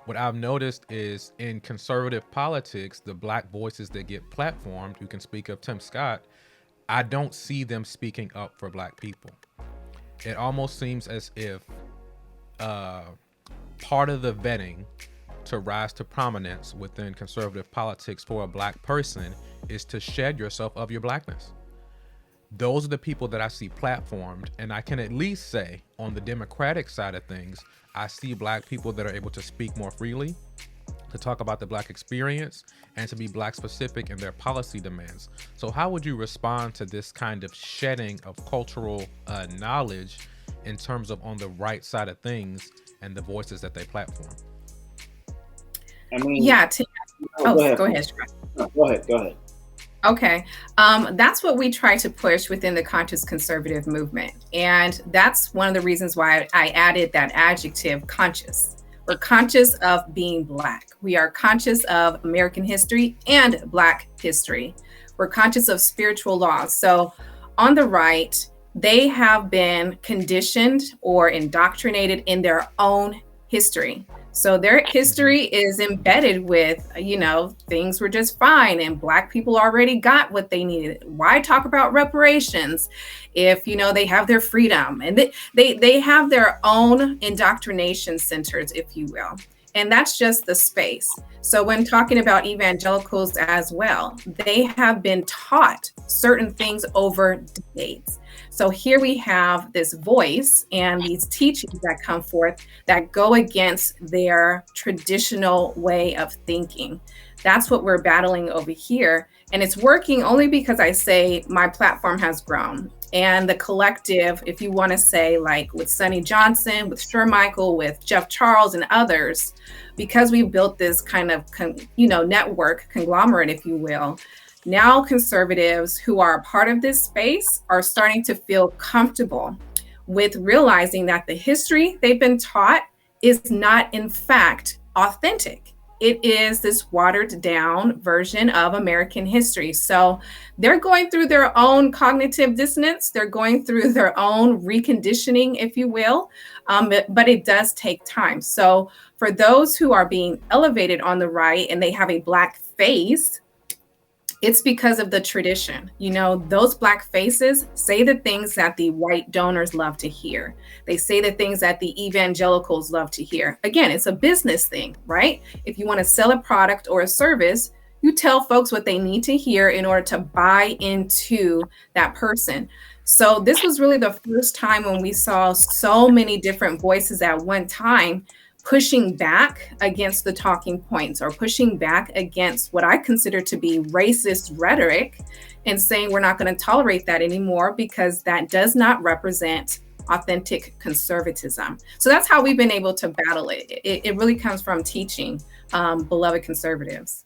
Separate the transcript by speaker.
Speaker 1: what I've noticed is in conservative politics, the black voices that get platformed, you can speak of Tim Scott, I don't see them speaking up for black people. It almost seems as if part of the vetting to rise to prominence within conservative politics for a black person is to shed yourself of your blackness. Those are the people that I see platformed, and I can at least say on the Democratic side of things, I see black people that are able to speak more freely, to talk about the black experience, and to be black specific in their policy demands. So how would you respond to this kind of shedding of cultural knowledge in terms of on the right side of things and the voices that they platform?
Speaker 2: I mean,
Speaker 3: Yeah.
Speaker 2: go ahead.
Speaker 3: Go ahead.
Speaker 2: No, go ahead.
Speaker 3: Okay. That's what we try to push within the conscious conservative movement. And that's one of the reasons why I added that adjective, conscious. We're conscious of being Black. We are conscious of American history and Black history. We're conscious of spiritual laws. So on the right, they have been conditioned or indoctrinated in their own history. So their history is embedded with, things were just fine and Black people already got what they needed. Why talk about reparations if, they have their freedom? And they have their own indoctrination centers, if you will. And that's just the space. So when talking about evangelicals as well, they have been taught certain things over decades. So here we have this voice and these teachings that come forth that go against their traditional way of thinking. That's what we're battling over here. And it's working only because I say my platform has grown. And the collective, if you want to say, like with Sonny Johnson, with Shermichael, with Jeff Charles and others, because we built this kind of, network, conglomerate, if you will, now conservatives who are a part of this space are starting to feel comfortable with realizing that the history they've been taught is not, in fact, authentic. It is this watered down version of American history. So they're going through their own cognitive dissonance. They're going through their own reconditioning, if you will, but it does take time. So for those who are being elevated on the right and they have a Black face, it's because of the tradition. Those Black faces say the things that the white donors love to hear. They say the things that the evangelicals love to hear. Again, it's a business thing, right? If you want to sell a product or a service, you tell folks what they need to hear in order to buy into that person. So this was really the first time when we saw so many different voices at one time pushing back against the talking points or pushing back against what I consider to be racist rhetoric and saying we're not going to tolerate that anymore because that does not represent authentic conservatism. So that's how we've been able to battle it. It really comes from teaching beloved conservatives.